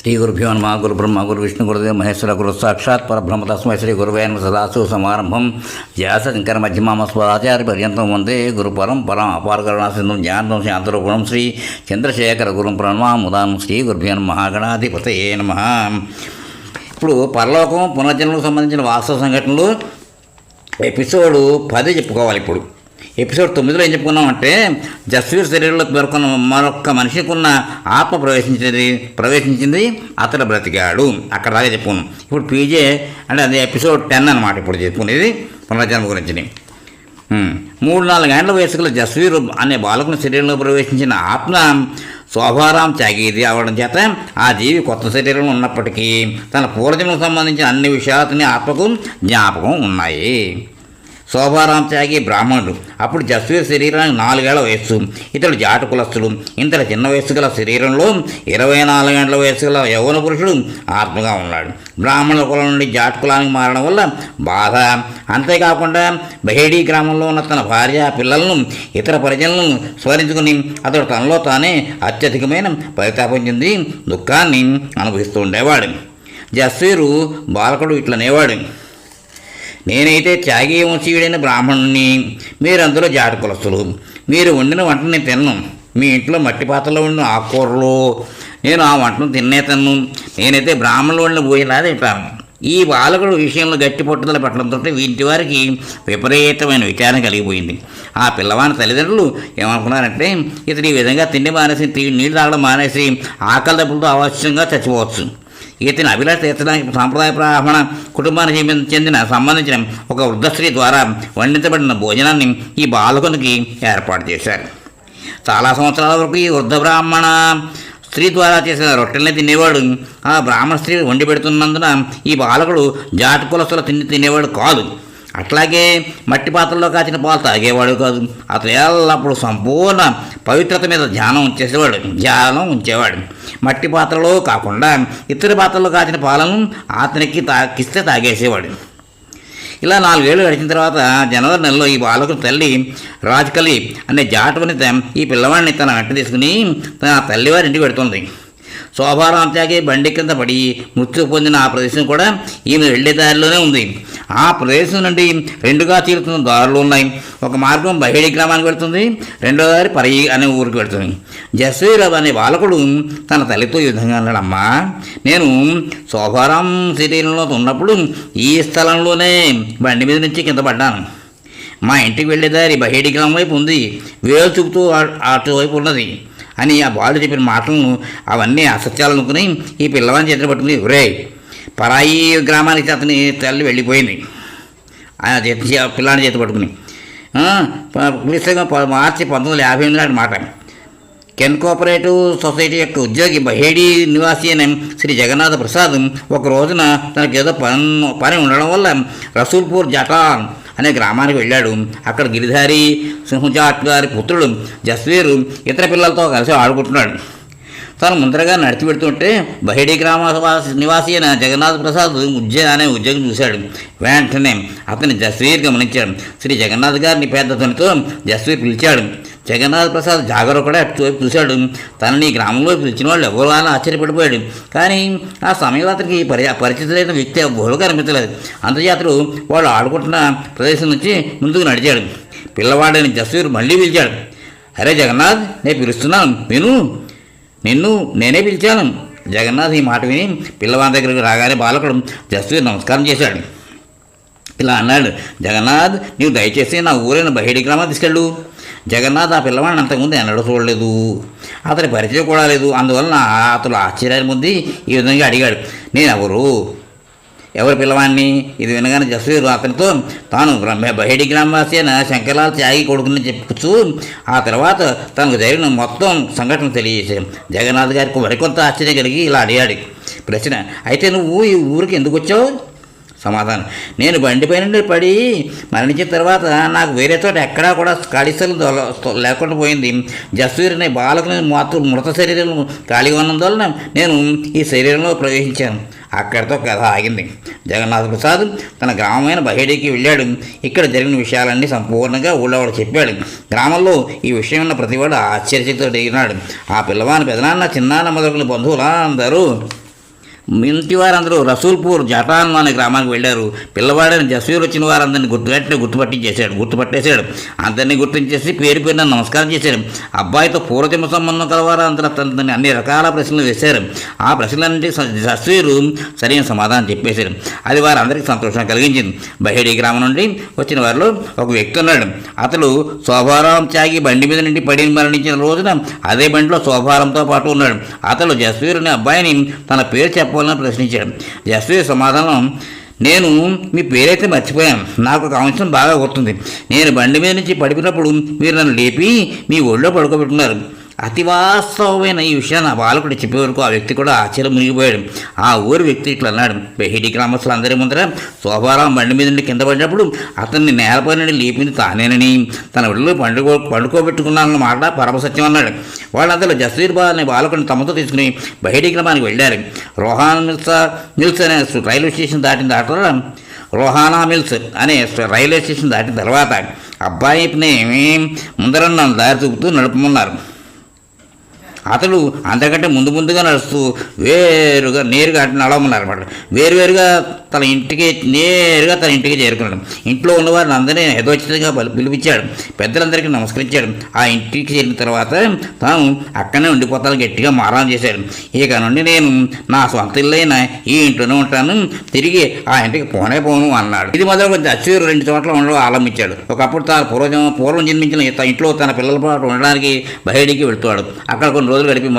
శ్రీ గురుభ్యో నమః. గురు బ్రహ్మ గురు విష్ణు గురుదేవ మహేశ్వర గురు సాక్షాత్ పరబ్రహ్మ తస్మై శ్రీ గురువే నమః. సదాశివ సమారంభం వ్యాస శంకర మధ్యమామస్వాచార్య పర్యంతం వందే గురు పరంపరం అపారకరుణాసింధం జ్ఞానం శాంతరూపణం శ్రీ చంద్రశేఖర గురుం ప్రణమాముదాం. శ్రీ గురుభ్యో నమః. గణాధిపతయే నమః. ఇప్పుడు పరలోకం పునర్జన్మకు సంబంధించిన వాస్తవ సంఘటనలు ఎపిసోడ్ 10 చెప్పుకోవాలి. ఇప్పుడు ఎపిసోడ్ 9లో ఏం చెప్పుకున్నామంటే జస్వీర్ శరీరంలో పేర్కొన్న మరొక మనిషికి ఉన్న ఆత్మ ప్రవేశించింది, అతడు బ్రతికాడు. అక్కడ దాకా చెప్పుకున్నాం. ఇప్పుడు పీజే అంటే అది ఎపిసోడ్ 10 అనమాట. ఇప్పుడు చెప్పుకునేది పునర్జన్మ గురించి. 3-4 ఏళ్ల వయసులో జస్వీర్ అనే బాలకుని శరీరంలో ప్రవేశించిన ఆత్మ శోభారాం త్యాగేది అవడం చేత ఆ జీవి కొత్త శరీరంలో ఉన్నప్పటికీ తన పూర్వజన్మకు సంబంధించిన అన్ని విషయాలని ఆత్మకు జ్ఞాపకం ఉన్నాయి. శోభారాం త్యాగి బ్రాహ్మణుడు. అప్పుడు జస్వీర్ శరీరానికి 4 ఏళ్ల వయస్సు. ఇతడు జాటు కులస్తుడు. ఇంతటి చిన్న వయస్సు గల శరీరంలో 24 ఏళ్ల వయస్సు గల యౌవన పురుషుడు ఆత్మగా ఉన్నాడు. బ్రాహ్మణుల కులం నుండి జాటు కులానికి మారడం వల్ల బాధ. అంతేకాకుండా బహేడీ గ్రామంలో ఉన్న తన భార్య పిల్లలను ఇతర పరిజనులను స్మరించుకుని అతడు తనలో తానే అత్యధికమైన పరితాపం చెంది దుఃఖాన్ని అనుభవిస్తూ ఉండేవాడు. జస్వీరు బాలకుడు ఇట్లనేవాడు: నేనైతే త్యాగీ వంశీయుడైన బ్రాహ్మణుని, మీరందరూ జాతి కులస్తులు. మీరు వండిన వంటను నేను తిన్ను. మీ ఇంట్లో మట్టి పాత్రలో వండిన ఆకుకూరలు నేను ఆ వంటను తిన్నేతను. నేనైతే బ్రాహ్మణులు వండిన భోజనాలు తింటాను. ఈ బాలకుడు విషయంలో గట్టి పట్టుదల పెట్టడంతో వీటి వారికి విపరీతమైన విచారం కలిగిపోయింది. ఆ పిల్లవాని తల్లిదండ్రులు ఏమనుకున్నారంటే ఇతడు ఈ విధంగా తిండి మానేసి నీళ్ళు తాగడం మానేసి ఆకలి దెబ్బలతో అవశ్యంగా చచ్చిపోవచ్చు. ఇతని అభిలాష తీర్చడానికి సాంప్రదాయ బ్రాహ్మణ కుటుంబానికి సంబంధించిన ఒక వృద్ధ స్త్రీ ద్వారా వండించబడిన భోజనాన్ని ఈ బాలకునికి ఏర్పాటు చేశారు. చాలా సంవత్సరాల వరకు ఈ వృద్ధ బ్రాహ్మణ స్త్రీ ద్వారా చేసిన రొట్టెల్ని తినేవాడు. ఆ బ్రాహ్మణ స్త్రీ వండి పెడుతున్నందున ఈ బాలకుడు జాతి కులస్తుల తినేవాడు కాదు. అట్లాగే మట్టి పాత్రలో కాచిన పాలు తాగేవాడు కాదు. అతను ఎల్లప్పుడు సంపూర్ణ పవిత్రత మీద ధ్యానం ఉంచేవాడు. మట్టి పాత్రలో కాకుండా ఇతర పాత్రలో కాచిన పాలను అతనికి తాకిస్తే తాగేసేవాడు. ఇలా 4 ఏళ్ళు గడిచిన తర్వాత జనవరి నెలలో ఈ బాలకుని తల్లి రాజకలి అనే జాటవనిత ఈ పిల్లవాడిని తన వెంట తీసుకుని తన తల్లివారి ఇంటికి పెడుతుంది. శోభారాం త్యాగి బండి కింద పడి మృత్యు పొందిన ఆ ప్రదేశం కూడా ఈమె వెళ్లే దారిలోనే ఉంది. ఆ ప్రదేశం నుండి 2గా తీరుతున్న దారులు ఉన్నాయి. ఒక మార్గం బహేడి గ్రామానికి వెళుతుంది, రెండో దారి పరయి అనే ఊరికి వెళుతుంది. జస్వీర్ అనే బాలకుడు తన తల్లితో ఈ విధంగా అన్నాడు: అమ్మా, నేను శోభారాం శరీరంలో ఉన్నప్పుడు ఈ స్థలంలోనే బండి మీద నుంచి కింద పడ్డాను. మా ఇంటికి వెళ్ళే దారి బహేడి గ్రామం వైపు ఉంది, వేలు చూపుతూ అటువైపు ఉన్నది అని ఆ బాలుడు చెప్పిన మాటలను అవన్నీ అసత్యాలు అనుకుని ఈ పిల్లవాడిని చేతిని పట్టుకుని, ఒరే, పరాయి గ్రామానికి అతని తల్లి వెళ్ళిపోయింది. ఆ పిల్లాడిని చేతి పట్టుకుని మార్చి 1958 నాటి మాట. కెన్ కోఆపరేటివ్ సొసైటీ యొక్క ఉద్యోగి బహేడీ నివాసి అయిన శ్రీ జగన్నాథ ప్రసాద్ ఒక రోజున తనకు ఏదో పని ఉండడం వల్ల రసూల్పూర్ జటాన్ అనే గ్రామానికి వెళ్ళాడు. అక్కడ గిరిధారి సింహజాట్ గారి పుత్రుడు జస్వీర్ ఇతర పిల్లలతో కలిసి ఆడుకుంటున్నాడు. తను ముందరగా నడిచి పెడుతుంటే బహేడీ గ్రామ నివాసి అయిన జగన్నాథ్ ప్రసాద్ అనే ఉద్యోగం చూశాడు. వెంటనే అతని జస్వీర్ గమనించాడు. శ్రీ జగన్నాథ్ గారిని పెద్దతనితో జస్వీర్ పిలిచాడు. జగన్నాథ్ ప్రసాద్ జాగరూకుడే అటువైపు చూశాడు. తనని ఈ గ్రామంలో పిలిచిన వాళ్ళు ఎవరు అని ఆశ్చర్యపడిపోయాడు. కానీ ఆ సమయంలో అతనికి పరిచితులైన వ్యక్తి ఎవరు కనిపించలేదు. అందుచేతడు వాడు ఆడుకుంటున్న ప్రదేశం నుంచి ముందుకు నడిచాడు. పిల్లవాడిని జస్వీర్ మళ్ళీ పిలిచాడు. అరే జగన్నాథ్, నేను పిలుస్తున్నాను, విను, నిన్ను నేనే పిలిచాను. జగన్నాథ్ ఈ మాట విని పిల్లవాడి దగ్గరికి రాగానే బాలకుడు జస్వీర్ నమస్కారం చేశాడు. ఇలా అన్నాడు: జగన్నాథ్, నీవు దయచేసి నా ఊరైన బహేడి గ్రామాన్ని తీసుకెళ్ళు. జగన్నాథ్ ఆ పిల్లవాడిని అంతకుముందు ఎన్నడూ చూడలేదు, అతని పరిచయం కూడా లేదు. అందువలన అతను ఆశ్చర్యాన్ని పొంది ఈ విధంగా అడిగాడు: ఎవరు పిల్లవాడిని? ఇది వినగానే జస్వీర్ అతనితో తాను బహేడి గ్రామవాసి అయిన శంకర్లాల్ త్యాగి కొడుకుని చెప్పచ్చు. ఆ తర్వాత తనకు జరిగిన మొత్తం సంఘటన తెలియజేశాడు. జగన్నాథ్ గారికి మరికొంత ఆశ్చర్యం కలిగి ఇలా అడిగాడు. ప్రశ్న: అయితే నువ్వు ఈ ఊరికి ఎందుకు వచ్చావు? సమాధానం: నేను బండిపై నుండి పడి మరణించిన తర్వాత నాకు వేరే చోట ఎక్కడా కూడా ఖాళీ స్థలం లేకుండా పోయింది. జస్వీర్ అనే బాలకుని మృత శరీరం ఖాళీగా ఉన్నందువలన నేను ఈ శరీరంలో ప్రవేశించాను. అక్కడితో కథ ఆగింది. జగన్నాథ ప్రసాద్ తన గ్రామమైన బహేడీకి వెళ్ళాడు. ఇక్కడ జరిగిన విషయాలన్నీ సంపూర్ణంగా ఊళ్ళోవాడు చెప్పాడు. గ్రామంలో ఈ విషయం ఉన్న ప్రతివాడు ఆశ్చర్యతో అడిగినాడు. ఆ పిల్లవాని పెదనాన్న, చిన్నాన్న మొదలైన బంధువులు అందరూ ఇంటి వారందరూ రసూల్పూర్ జటాన్ అనే గ్రామానికి వెళ్ళారు. పిల్లవాడని జస్వీర్ వచ్చిన వారందరినీ గుర్తుపట్టేశాడు. అందరినీ గుర్తించేసి పేరు పేరున నమస్కారం చేశాడు. అబ్బాయితో పూర్వజన్మ సంబంధం కలవారు అందరూ అతన్ని అన్ని రకాల ప్రశ్నలు వేశారు. ఆ ప్రశ్నలన్నింటికి జస్వీరు సరైన సమాధానం చెప్పేశాడు. అది వారందరికీ సంతోషం కలిగించింది. బహేడి గ్రామం నుండి వచ్చిన వారిలో ఒక వ్యక్తి ఉన్నాడు. అతడు శోభారాం త్యాగి బండి మీద నుండి పడి మరణించిన రోజున అదే బండిలో శోభారంతో పాటు ఉన్నాడు. అతడు జస్వీరుని అబ్బాయిని తన పేరు చెప్పాలని ప్రశ్నించాడు. జస్వీర్ సమాధానం, నేను మీ పేరైతే మర్చిపోయాను. నాకు ఒక అంశం బాగా గుర్తుంది. నేను బండి మీద నుంచి పడిపోయినప్పుడు మీరు నన్ను లేపి మీ ఒళ్ళో పడుకోబెట్టున్నారు. అతి వాస్తవమైన ఈ విషయాన్ని ఆ బాలకుడు చెప్పే వరకు ఆ వ్యక్తి కూడా ఆశ్చర్యం మునిగిపోయాడు. ఆ ఊరి వ్యక్తి ఇట్లా అన్నాడు, బెహిడి గ్రామస్తులు అందరి ముందర శోభారాం బండి మీద నుండి కింద పడినప్పుడు అతన్ని నేలపై నుండి లేపింది తానేనని, తన ఒళ్ళు పండుకోబెట్టుకున్నానన్న మాట పరమసత్యం అన్నాడు. వాళ్ళందరూ జస్వీర్ అనే బాలకుడిని తమతో తీసుకుని బెహిడి గ్రామానికి వెళ్ళారు. మిల్స్ అనే రైల్వే స్టేషన్ దాటిన రోహానా మిల్స్ అనే రైల్వే స్టేషన్ దాటిన తర్వాత అబ్బాయిని ముందరన్న దారి చూపుతూ నడుపుతున్నారు. అతడు అంతకంటే ముందుగా నడుస్తూ నేరుగా నడవమన్నారు అనమాట. నేరుగా తన ఇంటికి చేరుకున్నాడు. ఇంట్లో ఉన్నవారిని అందరినీ యథోచితంగా పిలిపించాడు. పెద్దలందరికీ నమస్కరించాడు. ఆ ఇంటికి చేరిన తర్వాత తాను అక్కడనే ఉండిపోతాను గట్టిగా మారం చేశాడు. ఇక నుండి నేను నా సొంత ఇల్లైన ఈ ఇంట్లోనే ఉంటాను, తిరిగి ఆ ఇంటికి పోను అన్నాడు. ఇది మొదలు అచ్చూరు 2 చోట్ల ఉండడం ఆరంభించాడు. ఒకప్పుడు తాను పూర్వం జన్మించిన ఇంట్లో తన పిల్లల పాటు ఉండడానికి బయటికి వెళ్తాడు. అక్కడ కొన్ని రోజులు గడిపి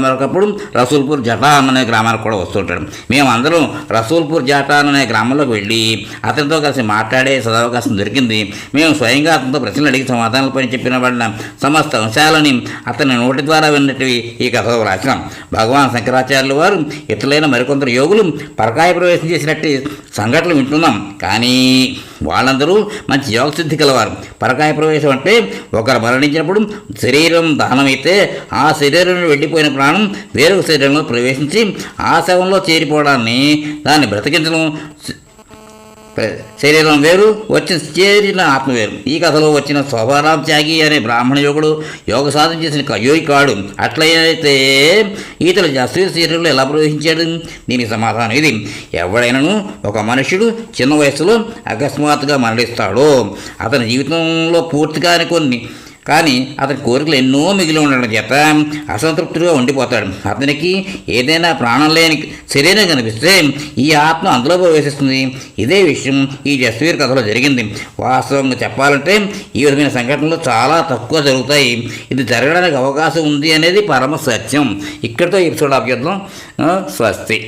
మరొకప్పుడు రసూల్పూర్ జటాన్ అనే గ్రామానికి కూడా వస్తుంటాడు. మేమందరం రసూల్పూర్ జటాన్ అనే గ్రామంలోకి వెళ్ళి అతనితో కలిసి మాట్లాడే సదవకాశం దొరికింది. మేము స్వయంగా అతనితో ప్రశ్నలు అడిగి సమాధానాలపై చెప్పినబడిన సమస్త అంశాలని అతని నోటి ద్వారా విన్నట్టువి ఈ కథలో రాసినాం. భగవాన్ శంకరాచార్యుల వారు ఇతరులైన మరికొందరు యోగులు పరకాయ ప్రవేశం చేసినట్టు సంఘటనలు వింటున్నాం. కానీ వాళ్ళందరూ మంచి యోగసిద్ధి కలవారు. పరకాయ ప్రవేశం అంటే ఒకరు మరణించినప్పుడు శరీరం దహనమైతే ఆ శరీరం వెళ్ళిపోయిన ప్రాణం వేరొక శరీరంలో ప్రవేశించి ఆ శవంలో చేరిపోవడాన్ని దాన్ని బ్రతికించడం. శరీరం వేరు, చేరిన ఆత్మ వేరు. ఈ కథలో వచ్చిన శోభారాం త్యాగి అనే బ్రాహ్మణ యోగుడు యోగ సాధన చేసిన కయోగి కాడు. అట్లయితే ఈతలు జస్వీర్ శరీరంలో ఎలా ప్రవేశించాడు? దీనికి సమాధానం ఇది. ఎవడైనాను ఒక మనుషుడు చిన్న వయసులో అకస్మాత్తుగా మరణిస్తాడో అతని జీవితంలో పూర్తిగానే కానీ అతని కోరికలు ఎన్నో మిగిలి ఉండడం చేత అసంతృప్తిగా ఉండిపోతాడు. అతనికి ఏదైనా ప్రాణం లేని శరీరం కనిపిస్తే ఈ ఆత్మ అందులో ప్రవేశిస్తుంది. ఇదే విషయం ఈ జస్వీర్ కథలో జరిగింది. వాస్తవంగా చెప్పాలంటే ఈ విధమైన సంఘటనలు చాలా తక్కువ జరుగుతాయి. ఇది జరగడానికి అవకాశం ఉంది అనేది పరమ సత్యం. ఇక్కడితో ఎపిసోడ్ ఆప్యర్థం. స్వస్తి.